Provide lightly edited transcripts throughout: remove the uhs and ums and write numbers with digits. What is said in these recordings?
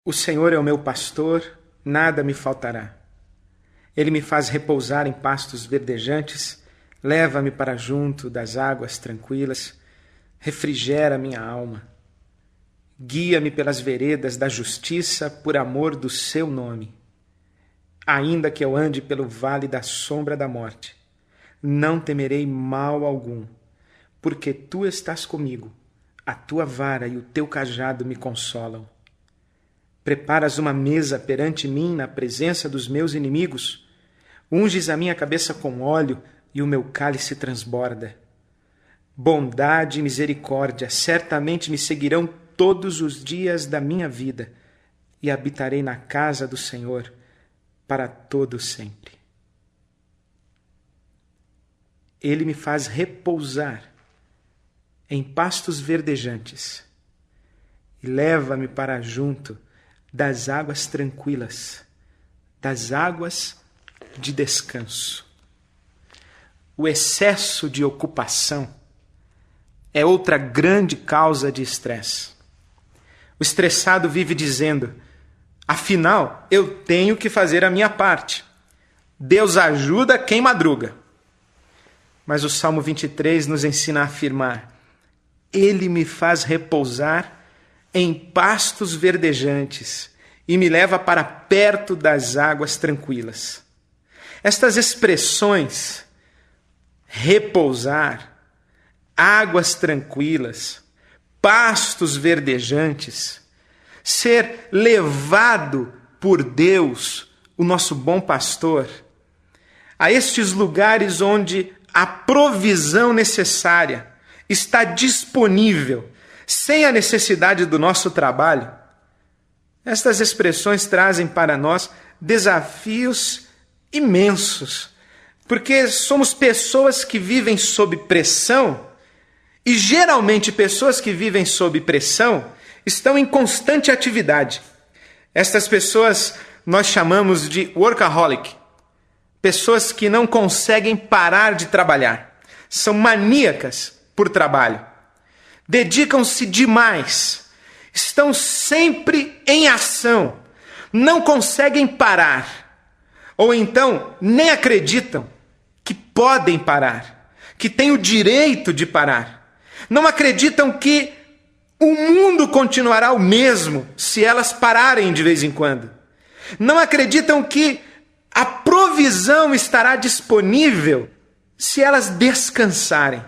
O Senhor é o meu pastor, nada me faltará. Ele me faz repousar em pastos verdejantes, leva-me para junto das águas tranquilas, refrigera minha alma. Guia-me pelas veredas da justiça por amor do seu nome. Ainda que eu ande pelo vale da sombra da morte, não temerei mal algum, porque tu estás comigo, a tua vara e o teu cajado me consolam. Preparas uma mesa perante mim na presença dos meus inimigos, unges a minha cabeça com óleo e o meu cálice transborda. Bondade e misericórdia certamente me seguirão todos os dias da minha vida, e habitarei na casa do Senhor para todo sempre. Ele me faz repousar em pastos verdejantes e leva-me para junto das águas tranquilas, das águas de descanso. O excesso de ocupação é outra grande causa de estresse. O estressado vive dizendo: afinal, eu tenho que fazer a minha parte. Deus ajuda quem madruga. Mas o Salmo 23 nos ensina a afirmar: Ele me faz repousar em pastos verdejantes e me leva para perto das águas tranquilas. Estas expressões, repousar, águas tranquilas, pastos verdejantes, ser levado por Deus, o nosso bom pastor, a estes lugares onde a provisão necessária está disponível, sem a necessidade do nosso trabalho. Estas expressões trazem para nós desafios imensos, porque somos pessoas que vivem sob pressão, e geralmente pessoas que vivem sob pressão estão em constante atividade. Estas pessoas nós chamamos de workaholic, pessoas que não conseguem parar de trabalhar, são maníacas por trabalho. Dedicam-se demais, estão sempre em ação, não conseguem parar, ou então nem acreditam que podem parar, que têm o direito de parar. Não acreditam que o mundo continuará o mesmo se elas pararem de vez em quando. Não acreditam que a provisão estará disponível se elas descansarem.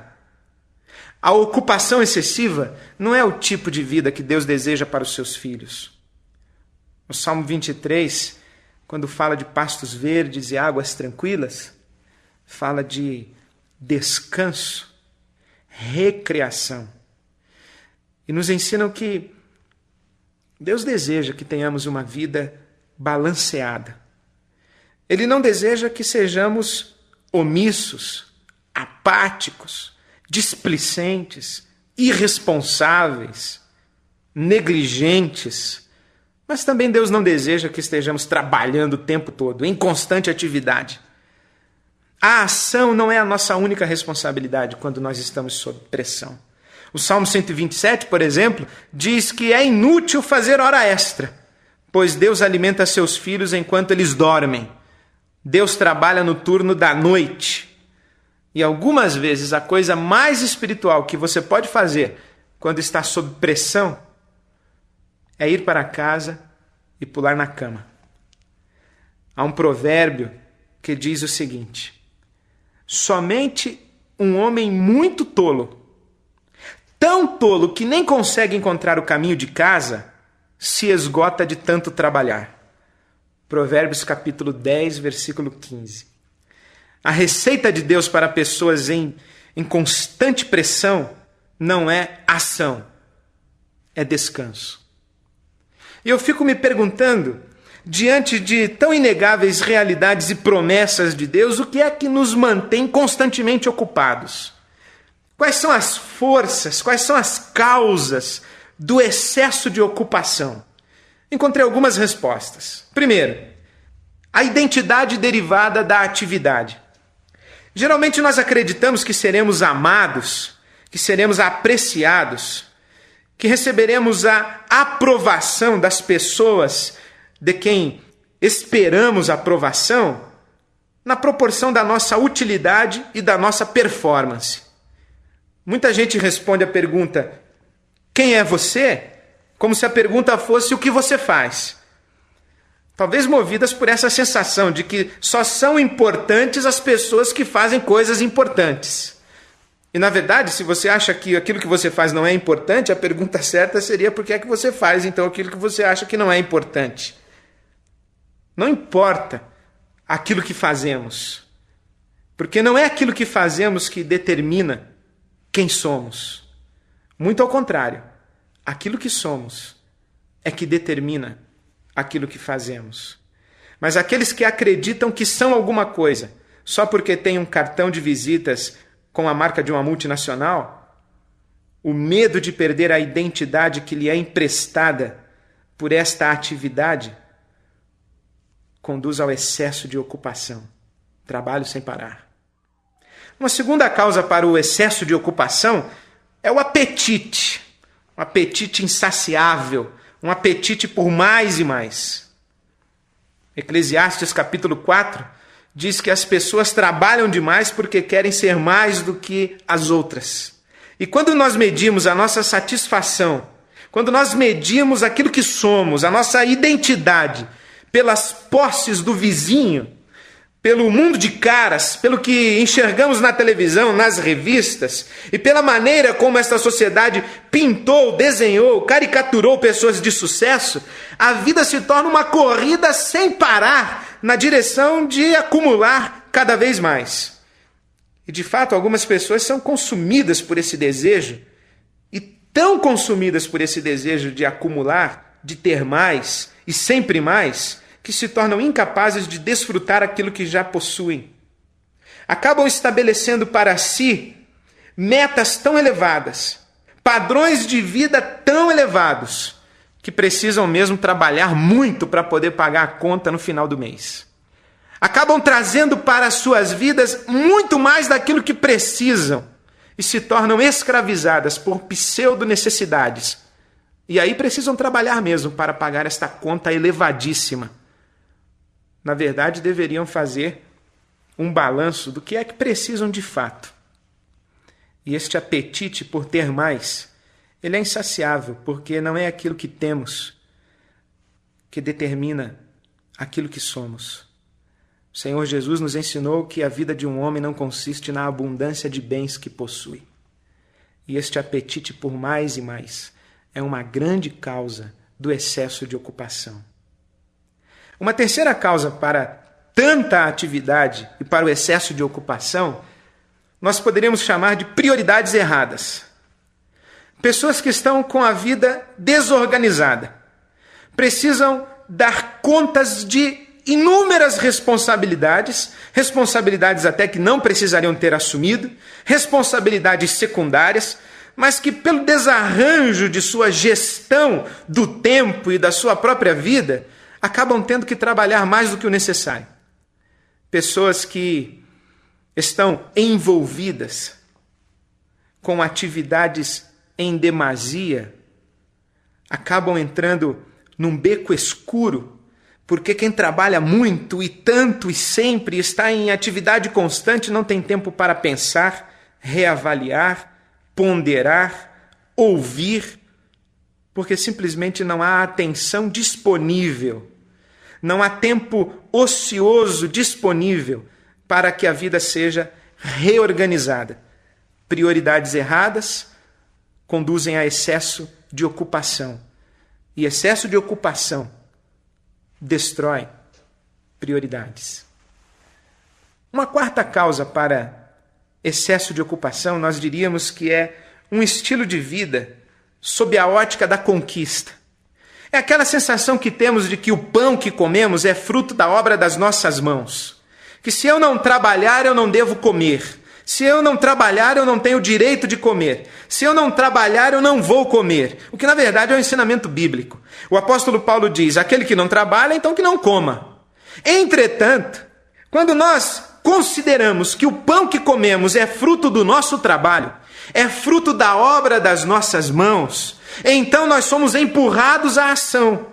A ocupação excessiva não é o tipo de vida que Deus deseja para os seus filhos. O Salmo 23, quando fala de pastos verdes e águas tranquilas, fala de descanso, recreação. E nos ensinam que Deus deseja que tenhamos uma vida balanceada. Ele não deseja que sejamos omissos, apáticos, displicentes, irresponsáveis, negligentes. Mas também Deus não deseja que estejamos trabalhando o tempo todo, em constante atividade. A ação não é a nossa única responsabilidade quando nós estamos sob pressão. O Salmo 127, por exemplo, diz que é inútil fazer hora extra, pois Deus alimenta seus filhos enquanto eles dormem. Deus trabalha no turno da noite. E algumas vezes a coisa mais espiritual que você pode fazer quando está sob pressão é ir para casa e pular na cama. Há um provérbio que diz o seguinte: somente um homem muito tolo, tão tolo que nem consegue encontrar o caminho de casa, se esgota de tanto trabalhar. Provérbios capítulo 10, versículo 15. A receita de Deus para pessoas em constante pressão não é ação, é descanso. E eu fico me perguntando, diante de tão inegáveis realidades e promessas de Deus, o que é que nos mantém constantemente ocupados? Quais são as forças, quais são as causas do excesso de ocupação? Encontrei algumas respostas. Primeiro, a identidade derivada da atividade. Geralmente nós acreditamos que seremos amados, que seremos apreciados que receberemos a aprovação das pessoas de quem esperamos aprovação na proporção da nossa utilidade e da nossa performance. Muita gente responde a pergunta: quem é você? Como se a pergunta fosse o que você faz. Talvez movidas por essa sensação de que só são importantes as pessoas que fazem coisas importantes. E, na verdade, se você acha que aquilo que você faz não é importante, a pergunta certa seria por que é que você faz, então, aquilo que você acha que não é importante. Não importa aquilo que fazemos, porque não é aquilo que fazemos que determina quem somos. Muito ao contrário, aquilo que somos é que determina aquilo que fazemos. Mas aqueles que acreditam que são alguma coisa só porque têm um cartão de visitas com a marca de uma multinacional, o medo de perder a identidade que lhe é emprestada por esta atividade conduz ao excesso de ocupação, trabalho sem parar. Uma segunda causa para o excesso de ocupação é o apetite, um apetite insaciável, um apetite por mais e mais. Eclesiastes capítulo 4 diz que as pessoas trabalham demais porque querem ser mais do que as outras. E quando nós medimos a nossa satisfação, quando nós medimos aquilo que somos, a nossa identidade, pelas posses do vizinho, pelo mundo de caras, pelo que enxergamos na televisão, nas revistas, e pela maneira como esta sociedade pintou, desenhou, caricaturou pessoas de sucesso, a vida se torna uma corrida sem parar na direção de acumular cada vez mais. E de fato, algumas pessoas são consumidas por esse desejo, e tão consumidas por esse desejo de acumular, de ter mais e sempre mais, que se tornam incapazes de desfrutar aquilo que já possuem. Acabam estabelecendo para si metas tão elevadas, padrões de vida tão elevados, que precisam mesmo trabalhar muito para poder pagar a conta no final do mês. Acabam trazendo para as suas vidas muito mais daquilo que precisam e se tornam escravizadas por pseudo-necessidades. E aí precisam trabalhar mesmo para pagar esta conta elevadíssima. Na verdade, deveriam fazer um balanço do que é que precisam de fato. E este apetite por ter mais, ele é insaciável, porque não é aquilo que temos que determina aquilo que somos. O Senhor Jesus nos ensinou que a vida de um homem não consiste na abundância de bens que possui. E este apetite por mais e mais é uma grande causa do excesso de ocupação. Uma terceira causa para tanta atividade e para o excesso de ocupação, nós poderíamos chamar de prioridades erradas. Pessoas que estão com a vida desorganizada, precisam dar contas de inúmeras responsabilidades, responsabilidades até que não precisariam ter assumido, responsabilidades secundárias, mas que pelo desarranjo de sua gestão do tempo e da sua própria vida, acabam tendo que trabalhar mais do que o necessário. Pessoas que estão envolvidas com atividades em demasia, acabam entrando num beco escuro, porque quem trabalha muito e tanto e sempre está em atividade constante não tem tempo para pensar, reavaliar, ponderar, ouvir, porque simplesmente não há atenção disponível, não há tempo ocioso disponível para que a vida seja reorganizada. Prioridades erradas conduzem a excesso de ocupação. E excesso de ocupação destrói prioridades. Uma quarta causa para excesso de ocupação, nós diríamos que é um estilo de vida sob a ótica da conquista. É aquela sensação que temos de que o pão que comemos é fruto da obra das nossas mãos. Que se eu não trabalhar, eu não devo comer. Se eu não trabalhar, eu não tenho o direito de comer. Se eu não trabalhar, eu não vou comer. O que, na verdade, é um ensinamento bíblico. O apóstolo Paulo diz, aquele que não trabalha, então que não coma. Entretanto, quando nós consideramos que o pão que comemos é fruto do nosso trabalho, é fruto da obra das nossas mãos, então nós somos empurrados à ação.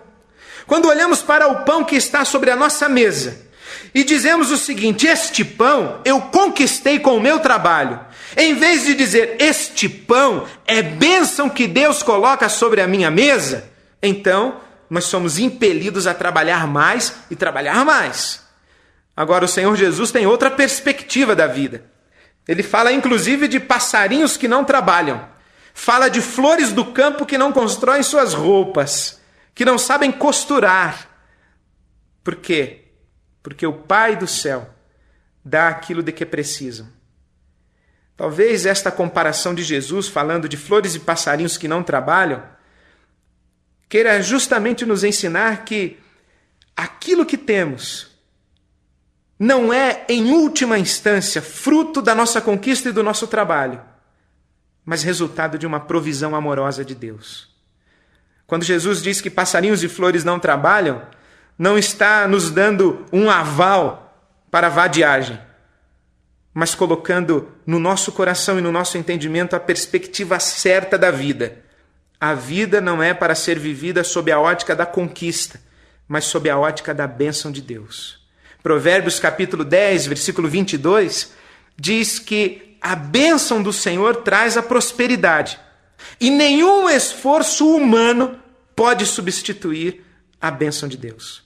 Quando olhamos para o pão que está sobre a nossa mesa e dizemos o seguinte: este pão eu conquistei com o meu trabalho, em vez de dizer este pão é bênção que Deus coloca sobre a minha mesa, então nós somos impelidos a trabalhar mais e trabalhar mais. Agora o Senhor Jesus tem outra perspectiva da vida. Ele fala inclusive de passarinhos que não trabalham. Fala de flores do campo que não constroem suas roupas, que não sabem costurar. Por quê? Porque o Pai do céu dá aquilo de que precisam. Talvez esta comparação de Jesus, falando de flores e passarinhos que não trabalham, queira justamente nos ensinar que aquilo que temos não é, em última instância, fruto da nossa conquista e do nosso trabalho, mas resultado de uma provisão amorosa de Deus. Quando Jesus diz que passarinhos e flores não trabalham, não está nos dando um aval para a vadiagem, mas colocando no nosso coração e no nosso entendimento a perspectiva certa da vida. A vida não é para ser vivida sob a ótica da conquista, mas sob a ótica da bênção de Deus. Provérbios capítulo 10, versículo 22, diz que a bênção do Senhor traz a prosperidade, e nenhum esforço humano pode substituir a bênção de Deus.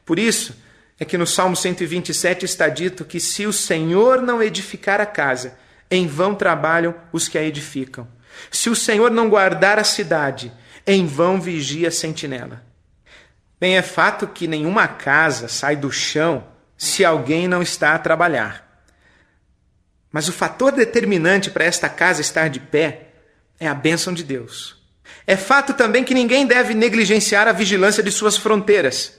Por isso é que no Salmo 127 está dito que se o Senhor não edificar a casa, em vão trabalham os que a edificam. Se o Senhor não guardar a cidade, em vão vigia a sentinela. Bem, é fato que nenhuma casa sai do chão se alguém não está a trabalhar. Mas o fator determinante para esta casa estar de pé é a bênção de Deus. É fato também que ninguém deve negligenciar a vigilância de suas fronteiras.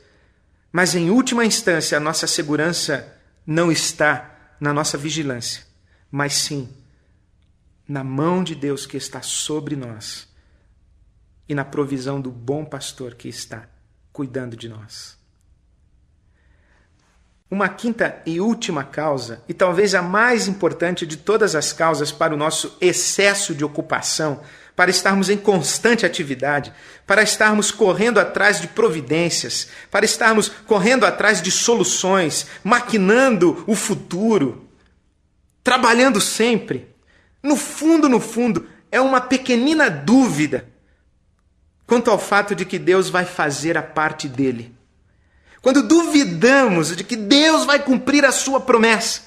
Mas, em última instância, a nossa segurança não está na nossa vigilância, mas sim na mão de Deus que está sobre nós e na provisão do bom pastor que está cuidando de nós. Uma quinta e última causa, e talvez a mais importante de todas as causas para o nosso excesso de ocupação, para estarmos em constante atividade, para estarmos correndo atrás de providências, para estarmos correndo atrás de soluções, maquinando o futuro, trabalhando sempre. No fundo, é uma pequenina dúvida quanto ao fato de que Deus vai fazer a parte dele. Quando duvidamos de que Deus vai cumprir a sua promessa,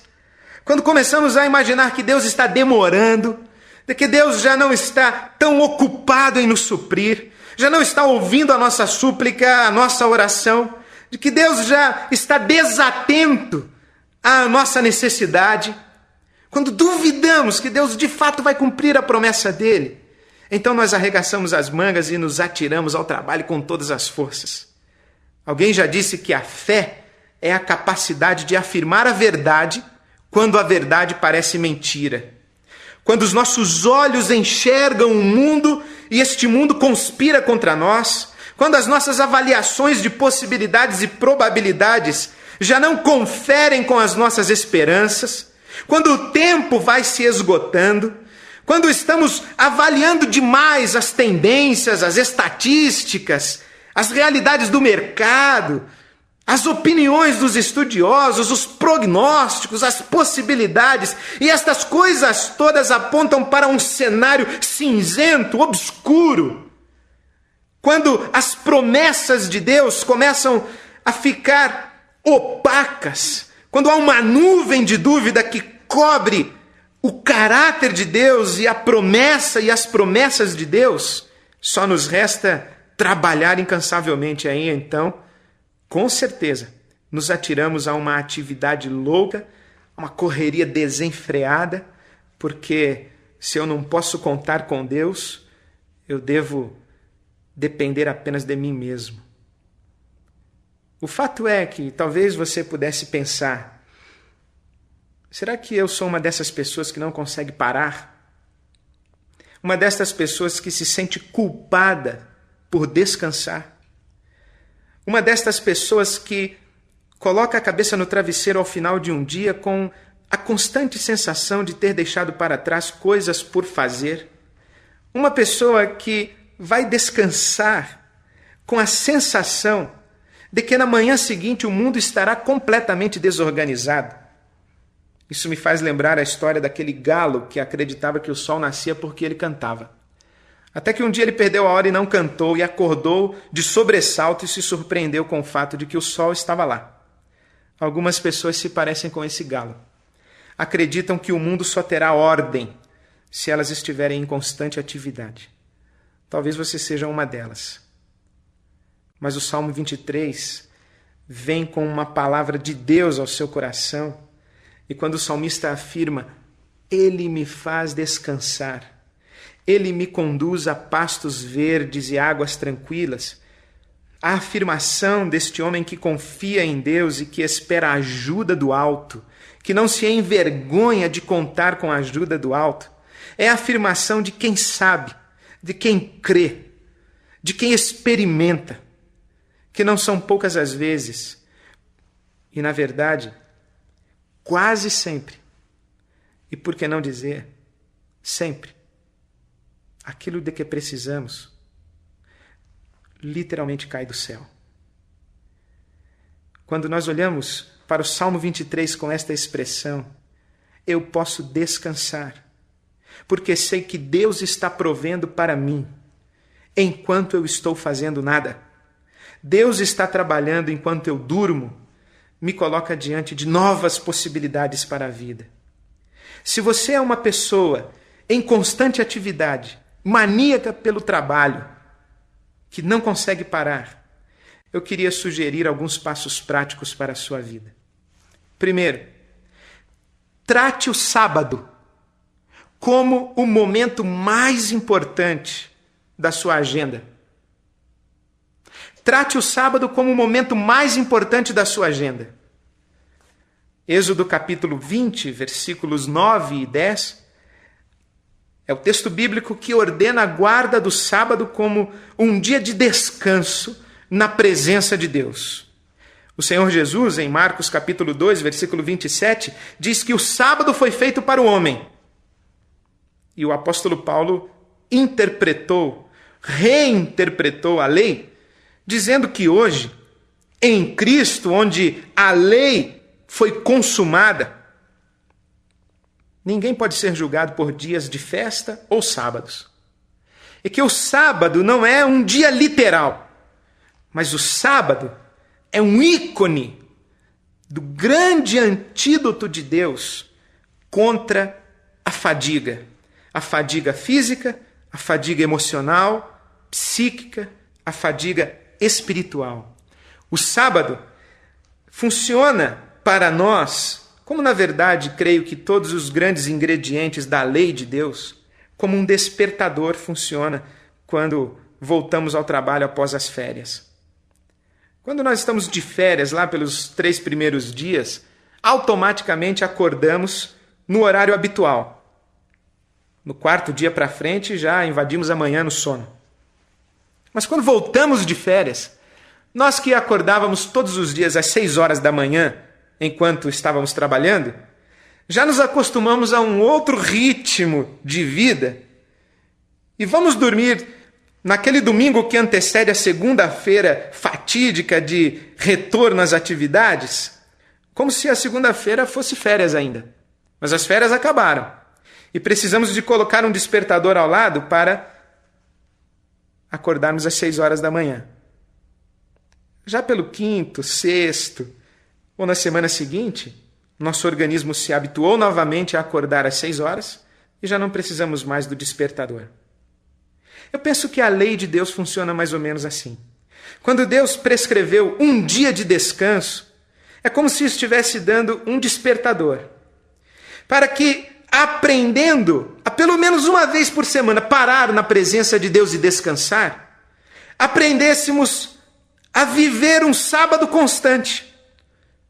quando começamos a imaginar que Deus está demorando, de que Deus já não está tão ocupado em nos suprir, já não está ouvindo a nossa súplica, a nossa oração, de que Deus já está desatento à nossa necessidade, quando duvidamos que Deus de fato vai cumprir a promessa dele, então nós arregaçamos as mangas e nos atiramos ao trabalho com todas as forças. Alguém já disse que a fé é a capacidade de afirmar a verdade quando a verdade parece mentira. Quando os nossos olhos enxergam o mundo e este mundo conspira contra nós, quando as nossas avaliações de possibilidades e probabilidades já não conferem com as nossas esperanças, quando o tempo vai se esgotando, quando estamos avaliando demais as tendências, as estatísticas, as realidades do mercado, as opiniões dos estudiosos, os prognósticos, as possibilidades, e estas coisas todas apontam para um cenário cinzento, obscuro. Quando as promessas de Deus começam a ficar opacas, quando há uma nuvem de dúvida que cobre o caráter de Deus e a promessa e as promessas de Deus, só nos resta trabalhar incansavelmente. Aí então, com certeza, nos atiramos a uma atividade louca, uma correria desenfreada, porque se eu não posso contar com Deus, eu devo depender apenas de mim mesmo. O fato é que talvez você pudesse pensar: será que eu sou uma dessas pessoas que não consegue parar? Uma dessas pessoas que se sente culpada por descansar? Uma destas pessoas que coloca a cabeça no travesseiro ao final de um dia com a constante sensação de ter deixado para trás coisas por fazer? Uma pessoa que vai descansar com a sensação de que na manhã seguinte o mundo estará completamente desorganizado. Isso me faz lembrar a história daquele galo que acreditava que o sol nascia porque ele cantava. Até que um dia ele perdeu a hora e não cantou, e acordou de sobressalto e se surpreendeu com o fato de que o sol estava lá. Algumas pessoas se parecem com esse galo. Acreditam que o mundo só terá ordem se elas estiverem em constante atividade. Talvez você seja uma delas. Mas o Salmo 23 vem com uma palavra de Deus ao seu coração, e quando o salmista afirma: Ele me faz descansar, Ele me conduz a pastos verdes e águas tranquilas, a afirmação deste homem que confia em Deus e que espera a ajuda do alto, que não se envergonha de contar com a ajuda do alto, é a afirmação de quem sabe, de quem crê, de quem experimenta, que não são poucas as vezes, e na verdade, quase sempre, e por que não dizer, sempre, aquilo de que precisamos literalmente cai do céu. Quando nós olhamos para o Salmo 23 com esta expressão, eu posso descansar, porque sei que Deus está provendo para mim, enquanto eu estou fazendo nada. Deus está trabalhando enquanto eu durmo, me coloca diante de novas possibilidades para a vida. Se você é uma pessoa em constante atividade, maníaca pelo trabalho, que não consegue parar, eu queria sugerir alguns passos práticos para a sua vida. Primeiro, trate o sábado como o momento mais importante da sua agenda. Trate o sábado como o momento mais importante da sua agenda. Êxodo capítulo 20, versículos 9 e 10, é o texto bíblico que ordena a guarda do sábado como um dia de descanso na presença de Deus. O Senhor Jesus, em Marcos capítulo 2, versículo 27, diz que o sábado foi feito para o homem. E o apóstolo Paulo reinterpretou a lei, dizendo que hoje, em Cristo, onde a lei foi consumada, ninguém pode ser julgado por dias de festa ou sábados. E que o sábado não é um dia literal, mas o sábado é um ícone do grande antídoto de Deus contra a fadiga física, a fadiga emocional, psíquica, a fadiga espiritual. O sábado funciona para nós, como na verdade creio que todos os grandes ingredientes da lei de Deus, como um despertador funciona quando voltamos ao trabalho após as férias. Quando nós estamos de férias, lá pelos 3 primeiros dias, automaticamente acordamos no horário habitual. No 4º dia para frente, já invadimos a manhã no sono. Mas quando voltamos de férias, nós que acordávamos todos os dias às 6 horas da manhã, enquanto estávamos trabalhando, já nos acostumamos a um outro ritmo de vida e vamos dormir naquele domingo que antecede a segunda-feira fatídica de retorno às atividades, como se a segunda-feira fosse férias ainda. Mas as férias acabaram e precisamos de colocar um despertador ao lado para acordarmos às 6 horas da manhã. Já pelo 5º, 6º ou na semana seguinte, nosso organismo se habituou novamente a acordar às 6 horas e já não precisamos mais do despertador. Eu penso que a lei de Deus funciona mais ou menos assim. Quando Deus prescreveu um dia de descanso, é como se estivesse dando um despertador, para que, aprendendo a pelo menos uma vez por semana parar na presença de Deus e descansar, aprendêssemos a viver um sábado constante,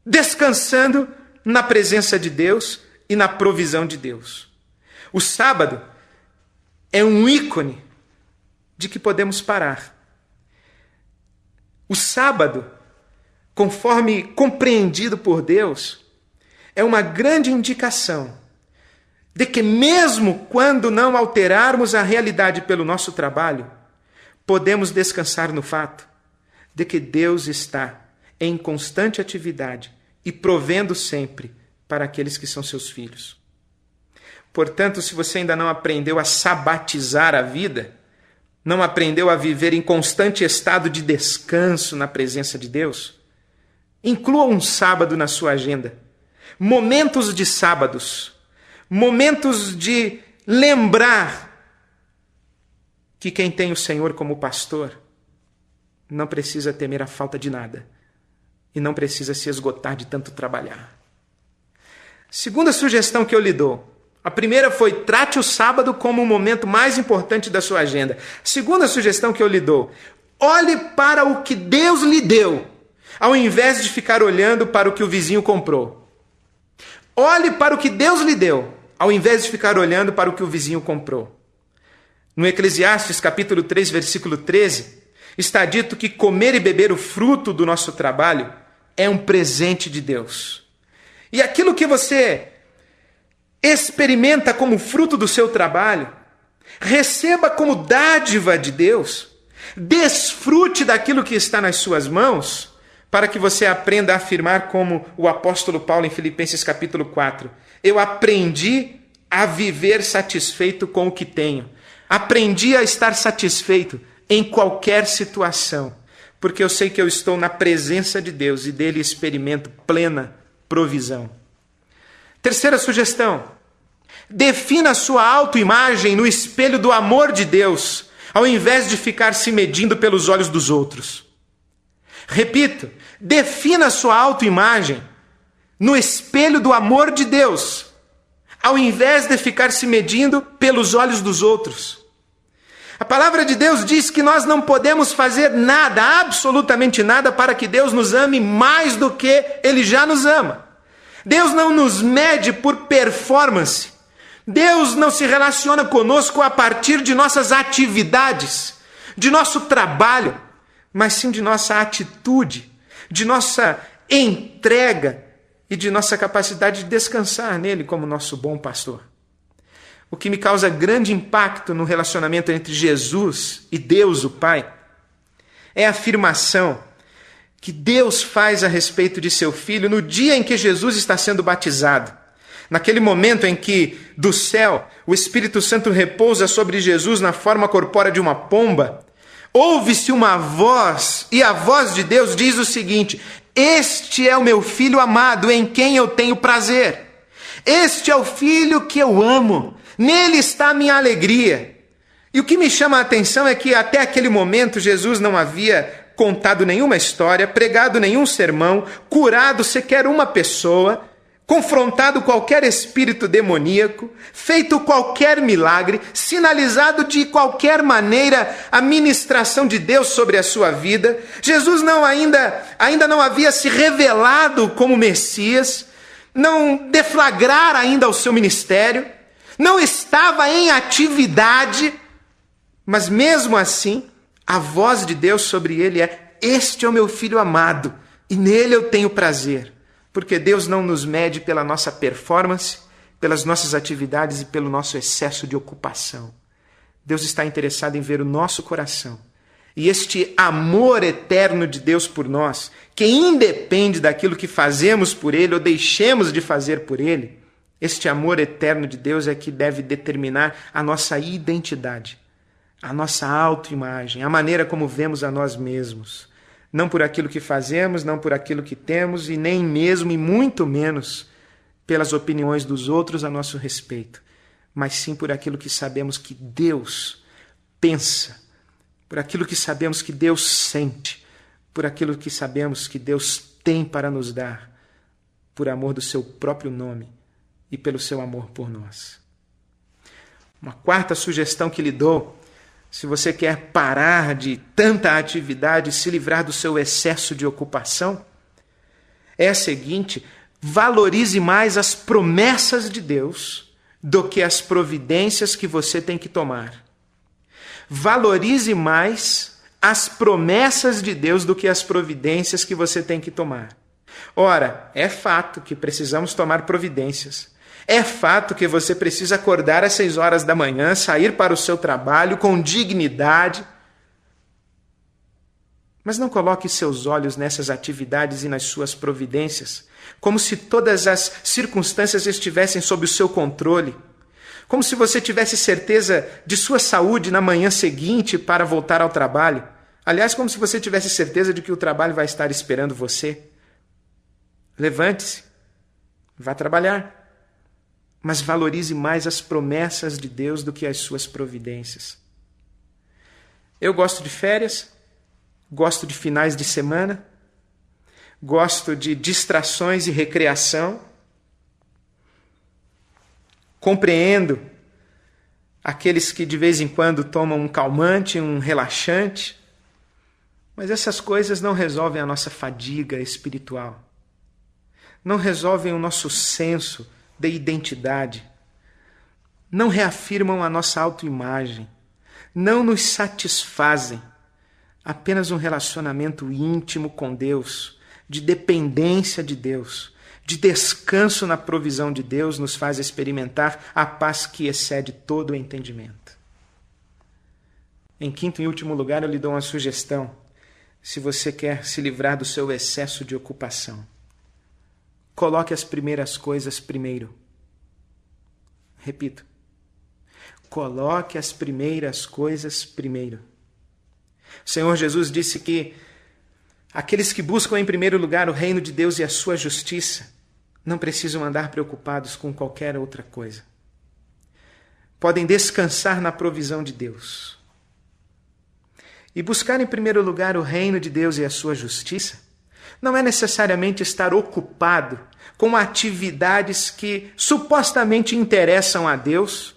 descansando na presença de Deus e na provisão de Deus. O sábado é um ícone de que podemos parar. O sábado, conforme compreendido por Deus, é uma grande indicação de que mesmo quando não alterarmos a realidade pelo nosso trabalho, podemos descansar no fato de que Deus está em constante atividade e provendo sempre para aqueles que são seus filhos. Portanto, se você ainda não aprendeu a sabatizar a vida, não aprendeu a viver em constante estado de descanso na presença de Deus, inclua um sábado na sua agenda. Momentos de sábados, momentos de lembrar que quem tem o Senhor como pastor não precisa temer a falta de nada e não precisa se esgotar de tanto trabalhar. Segunda sugestão que eu lhe dou. A primeira foi: trate o sábado como o momento mais importante da sua agenda. Segunda sugestão que eu lhe dou: olhe para o que Deus lhe deu, ao invés de ficar olhando para o que o vizinho comprou. Olhe para o que Deus lhe deu, ao invés de ficar olhando para o que o vizinho comprou. No Eclesiastes, capítulo 3, versículo 13, está dito que comer e beber o fruto do nosso trabalho é um presente de Deus. E aquilo que você experimenta como fruto do seu trabalho, receba como dádiva de Deus, desfrute daquilo que está nas suas mãos, para que você aprenda a afirmar como o apóstolo Paulo em Filipenses capítulo 4, eu aprendi a viver satisfeito com o que tenho, aprendi a estar satisfeito em qualquer situação, porque eu sei que eu estou na presença de Deus e dele experimento plena provisão. Terceira sugestão: defina a sua autoimagem no espelho do amor de Deus, ao invés de ficar se medindo pelos olhos dos outros. Repito, defina a sua autoimagem no espelho do amor de Deus, ao invés de ficar se medindo pelos olhos dos outros. A palavra de Deus diz que nós não podemos fazer nada, absolutamente nada, para que Deus nos ame mais do que Ele já nos ama. Deus não nos mede por performance. Deus não se relaciona conosco a partir de nossas atividades, de nosso trabalho, mas sim de nossa atitude, de nossa entrega e de nossa capacidade de descansar nele como nosso bom pastor. O que me causa grande impacto no relacionamento entre Jesus e Deus, o Pai, é a afirmação que Deus faz a respeito de seu Filho no dia em que Jesus está sendo batizado. Naquele momento em que, do céu, o Espírito Santo repousa sobre Jesus na forma corpórea de uma pomba, ouve-se uma voz, e a voz de Deus diz o seguinte: este é o meu Filho amado, em quem eu tenho prazer. Este é o Filho que eu amo, nele está a minha alegria. E o que me chama a atenção é que até aquele momento Jesus não havia contado nenhuma história, pregado nenhum sermão, curado sequer uma pessoa, confrontado qualquer espírito demoníaco, feito qualquer milagre, sinalizado de qualquer maneira a ministração de Deus sobre a sua vida. Jesus ainda não havia se revelado como Messias, não deflagrara ainda o seu ministério, não estava em atividade, mas mesmo assim, a voz de Deus sobre ele é: este é o meu Filho amado, e nele eu tenho prazer. Porque Deus não nos mede pela nossa performance, pelas nossas atividades e pelo nosso excesso de ocupação. Deus está interessado em ver o nosso coração. E este amor eterno de Deus por nós, que independe daquilo que fazemos por Ele ou deixemos de fazer por Ele, este amor eterno de Deus é que deve determinar a nossa identidade, a nossa autoimagem, a maneira como vemos a nós mesmos. Não por aquilo que fazemos, não por aquilo que temos, e nem mesmo e muito menos pelas opiniões dos outros a nosso respeito, mas sim por aquilo que sabemos que Deus pensa, por aquilo que sabemos que Deus sente, por aquilo que sabemos que Deus tem para nos dar, por amor do seu próprio nome e pelo seu amor por nós. Uma quarta sugestão que lhe dou: se você quer parar de tanta atividade e se livrar do seu excesso de ocupação, é a seguinte: valorize mais as promessas de Deus do que as providências que você tem que tomar. Valorize mais as promessas de Deus do que as providências que você tem que tomar. Ora, é fato que precisamos tomar providências. É fato que você precisa acordar às 6 horas da manhã, sair para o seu trabalho com dignidade, Mas não coloque seus olhos nessas atividades e nas suas providências, como se todas as circunstâncias estivessem sob o seu controle, como se você tivesse certeza de sua saúde na manhã seguinte para voltar ao trabalho. Aliás, como se você tivesse certeza de que o trabalho vai estar esperando você. Levante-se, vá trabalhar, mas valorize mais as promessas de Deus do que as suas providências. Eu gosto de férias, gosto de finais de semana, gosto de distrações e recreação. Compreendo aqueles que de vez em quando tomam um calmante, um relaxante, mas essas coisas não resolvem a nossa fadiga espiritual. Não resolvem o nosso senso de identidade. Não reafirmam a nossa autoimagem. Não nos satisfazem. Apenas um relacionamento íntimo com Deus, de dependência de Deus, de descanso na provisão de Deus, nos faz experimentar a paz que excede todo o entendimento. Em quinto e último lugar, eu lhe dou uma sugestão, se você quer se livrar do seu excesso de ocupação. Coloque as primeiras coisas primeiro. Repito. Coloque as primeiras coisas primeiro. O Senhor Jesus disse que aqueles que buscam em primeiro lugar o reino de Deus e a sua justiça não precisam andar preocupados com qualquer outra coisa. Podem descansar na provisão de Deus. E buscar em primeiro lugar o reino de Deus e a sua justiça não é necessariamente estar ocupado com atividades que supostamente interessam a Deus,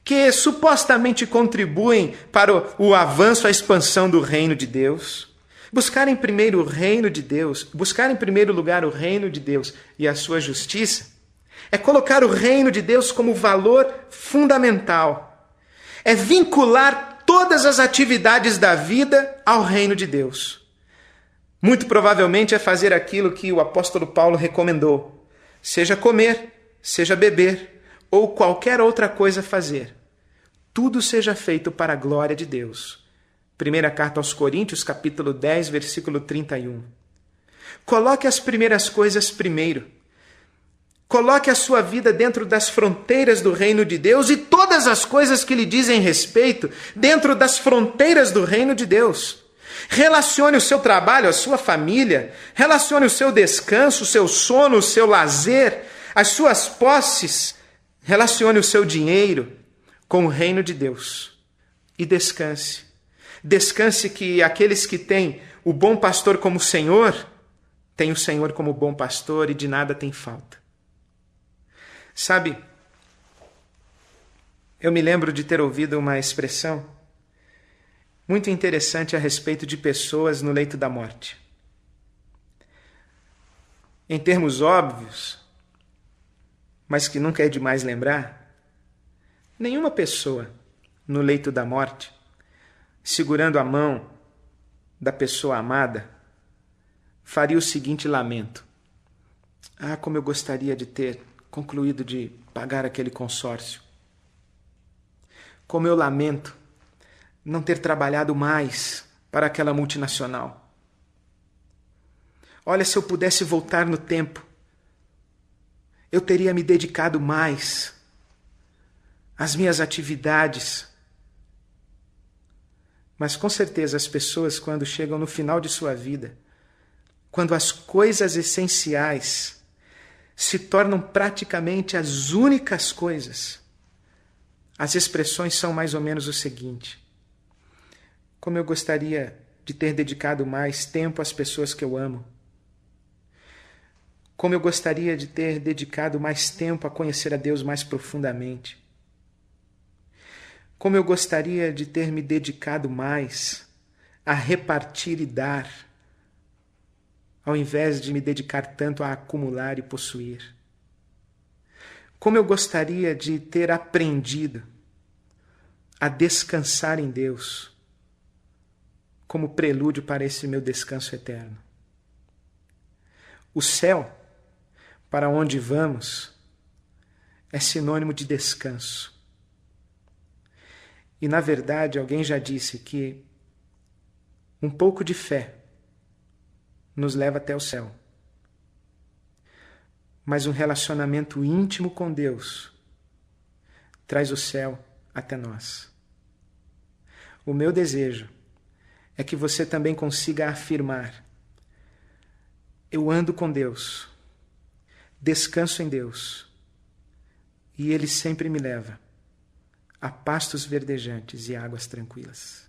que supostamente contribuem para o avanço, a expansão do reino de Deus. Buscar em primeiro o reino de Deus, buscar em primeiro lugar o reino de Deus e a sua justiça, é colocar o reino de Deus como valor fundamental. É vincular todas as atividades da vida ao reino de Deus. Muito provavelmente é fazer aquilo que o apóstolo Paulo recomendou. Seja comer, seja beber, ou qualquer outra coisa fazer. Tudo seja feito para a glória de Deus. Primeira carta aos Coríntios, capítulo 10, versículo 31. Coloque as primeiras coisas primeiro. Coloque a sua vida dentro das fronteiras do reino de Deus e todas as coisas que lhe dizem respeito dentro das fronteiras do reino de Deus. Relacione o seu trabalho, a sua família, relacione o seu descanso, o seu sono, o seu lazer, as suas posses, relacione o seu dinheiro com o reino de Deus e descanse. Descanse que aqueles que têm o bom pastor como Senhor, têm o Senhor como bom pastor e de nada tem falta. Sabe, eu me lembro de ter ouvido uma expressão muito interessante a respeito de pessoas no leito da morte. Em termos óbvios, mas que nunca é demais lembrar, nenhuma pessoa no leito da morte, segurando a mão da pessoa amada, faria o seguinte lamento: ah, como eu gostaria de ter concluído de pagar aquele consórcio. Como eu lamento não ter trabalhado mais para aquela multinacional. Olha, se eu pudesse voltar no tempo, eu teria me dedicado mais às minhas atividades. Mas com certeza as pessoas, quando chegam no final de sua vida, quando as coisas essenciais se tornam praticamente as únicas coisas, as expressões são mais ou menos o seguinte: como eu gostaria de ter dedicado mais tempo às pessoas que eu amo. Como eu gostaria de ter dedicado mais tempo a conhecer a Deus mais profundamente. Como eu gostaria de ter me dedicado mais a repartir e dar, ao invés de me dedicar tanto a acumular e possuir. Como eu gostaria de ter aprendido a descansar em Deus, como prelúdio para esse meu descanso eterno. O céu, para onde vamos, é sinônimo de descanso. E, na verdade, alguém já disse que um pouco de fé nos leva até o céu. Mas um relacionamento íntimo com Deus traz o céu até nós. O meu desejo é que você também consiga afirmar: eu ando com Deus, descanso em Deus, e Ele sempre me leva a pastos verdejantes e águas tranquilas.